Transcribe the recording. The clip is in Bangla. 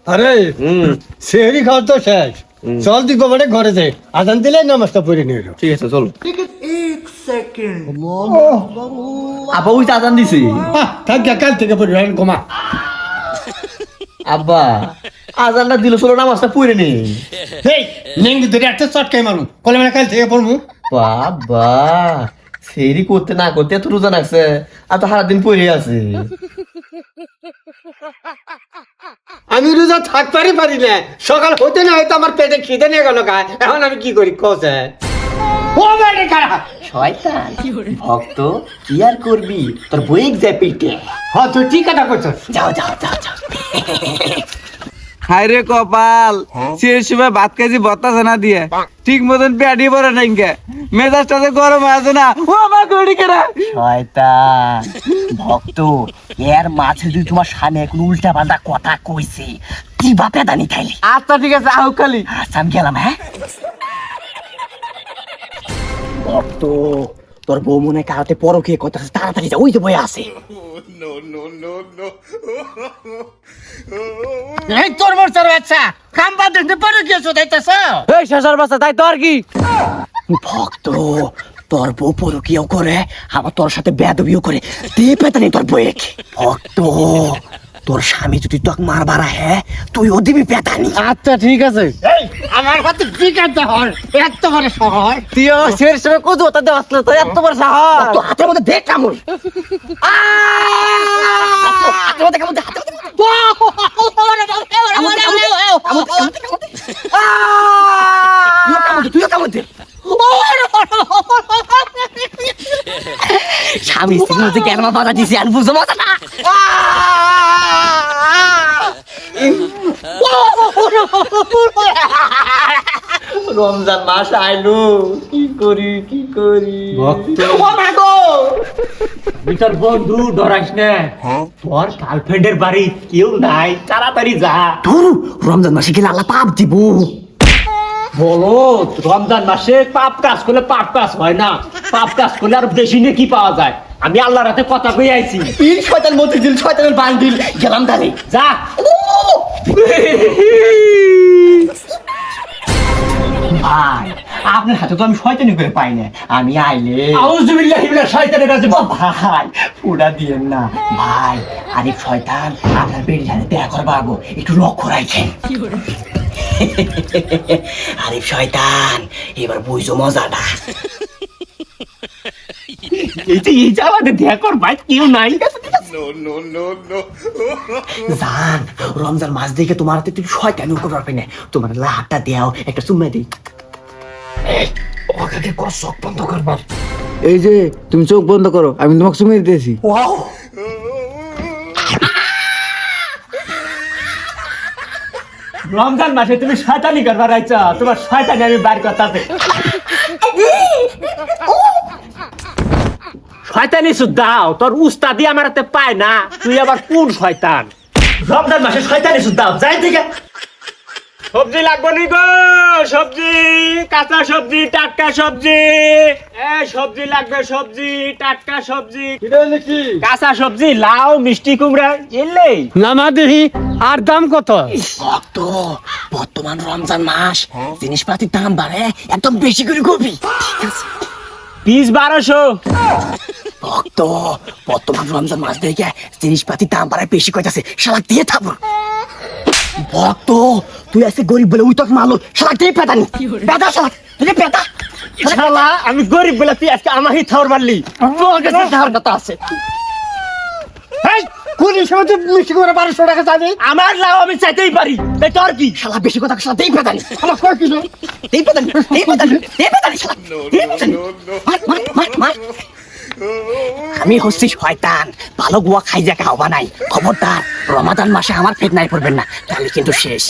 আরে সেহরি খাওয়া তো শেষ, চল তুই গোবরে ঘরে যাই, আজান দিলে নামাজটা পড়ে নিয়ে এলো। ঠিক আছে চলো। আব্বা ওই আজান দিছে। থাক গিয়া, কাল থেকে পড়বি, ঘুমা। আব্বা আজানটা দিল, চলো নামাজটা পড়ে নেই। এই নেংদি ধরে একটা চটকাই মারু, কলে মানে কাল থেকে পড়বো। বাবা সেরি করতে না করতে এত রোজা লাগছে, আর তো সারাদিন পড়ে আছে। আমি রোজা থাকতে পারি না, সকাল হতে না হয়তো আমার পেটে খিদে নিয়ে গেল গায়ে, এখন আমি কি করি কোসে? ও মানে কারা শয়তান ভক্ত, কি আর করবি, তোর বই যায় পেটে। হ্যাঁ তুই ঠিক কথা করছিস। যাও যাও যাও যাও। হায় রে কপাল, সেই সময় ভাত খাইছি বত্তাছে না দিয়ে, ঠিক মতন পেটি পরে নাই কে, মেজাজটা যে গরম আছে না। ও আমার গড়ি কেনা শয়তান ভক্ত, এর মাঝে যদি তোমার সামনে এখন উল্টা পাল্টা কথা কইছে, কি বাপে দানি খাইলি। আচ্ছা ঠিক আছে, আহ খালি আচ্ছা আমি গেলাম। হ্যাঁ ভক্ত, তোর বউ মনে কারাতে পরকে কথা তাড়াতাড়ি যা, ওই যে বই আছে। এই তোর মোর বাচ্চা কাম বাদ দিতে পারে কি আছো দেখতেছ? এই শেষার বাচ্চা, তাই তো আর কি। ভক্ত, তোর বউ পরকিয়াও করে, আবার তোর সাথে বেয়াদবিও করে, দে পেতানি তোর বউয়েক। ভক্ত, তোর স্বামী যদি তোকে মারবার আহে, তুইও দিবি পেতানি। আচ্ছা ঠিক আছে। এই আমার হাতে কি কাটতে হয়, এত বড় শহর। তুই শের সময় কত কথা দেওয়াস না, তোর এত বড় সাহস। তো হাতের মধ্যে দে কামড়। হাতের মধ্যে কামড় দে, হাতের মধ্যে তুইও কামড় দে। স্বামী স্ত্রীর মধ্যে জ্ঞান বাধা দিছি, আর বুঝো মজা না। রমজান মাস আইলো, কি করি কি করি। তোর বন্ধু ডরাইস না, তোর গার্লফ্রেন্ডের বাড়ি কেউ নাই, তাড়াতাড়ি যা। ধরু রমজান মাসে গেলে আল্লাহ পাপ দিব। বলো, রমজান মাসে পাপ কাজ করলে পাপ কাজ হয় না, পাপ কাজ করলে আর বেশি নেকি পাওয়া যায়। আমি আল্লাহর হাতে কথা কই আইছি। তিন শয়তান মতিঝিল, শয়তানের বান্ডিল, গেলাম তাহলে। যা। ভাই আপনার হাতে তো আমি শয়তানি করে পাই না, আমি আইলে আউযুবিল্লাহি মিনাশ শাইতানির রাজিম। ভাই পুরা দিয়েন না ভাই, আরিফ শয়তান আপনার বেড়ি ঝাড়ে দেখা করবা আগো, একটু লক্ষ্য রাখেন। আরিফ শয়তান এবার বুঝছো মজাটা। এই যে আমাদের দেখা কর ভাই, কেউ নাই। জান রমজান মাস দেখে তোমার হাতে তুই শয়তানি করতে পারবি না, তোমার হাতটা দেও, একটা চুম্মা দিই। ওকে কর, চোখ বন্ধ করবার। এই যে তুমি চোখ বন্ধ করো, আমি তোমাকে চুমে দিতেছি। রমজান মাসে তুমি শয়তানি করবার আইছো, তোমার শয়তানি আমি বাইর করতেছি। শয়তানি সুদ্দাও তোর উস্তাদি আমার হাতে পায় না, তুই আবার কোন শয়তান? রমজান মাসে শয়তানি সুদ্দাও, যাই থেকে। সবজি লাগবে নি গো, সবজি, কাঁচা সবজি, টাটকা সবজি। সবজি লাগবে, সবজি, টাটকা সবজি, কাঁচা সবজি, লাউ, মিষ্টি কুমড়া, এলেই নামা দেখি, আর দাম কত? ভক্ত, বর্তমান রমজান মাস, জিনিসপাতির দাম বাড়ে, একদম বেশি করে কবি। পিস 1200। ভক্ত, বর্তমান রমজান মাস দেখে জিনিসপাতির দাম বাড়ায় বেশি কইতাছে, শালা দিয়ে থাকবো। ভক্ত, তুই আছে গরিব বলে উই তোক মালো, শালা দিয়ে পেতানি, পেতা শালা, তুই পেতা। শালা আমি গরিব বলে তুই আজকে আমারই থাওর মারলি। তোর কাছে ধার কথা আছে। এই কোন সময় তুই মিষ্টি করে 1200 টাকা চাবি? আমার লাভ আমি চাইতেই পারি, তাই তোর কি? শালা বেশি কথা, শালা দিয়ে পেতানি, আমার কয় কিলো? দিয়ে পেতানি, দিয়ে পেতানি, দিয়ে পেতানি, শালা দিয়ে পেতানি। মার, মার, মার, মার। আমি হচ্ছি শয়তান, ভালো গুয়া খাই যা খাওয়া নাই। খবরদার রমাদান মাসে আমার ফেতনায় পড়বেন না, তাহলে কিন্তু শেষ।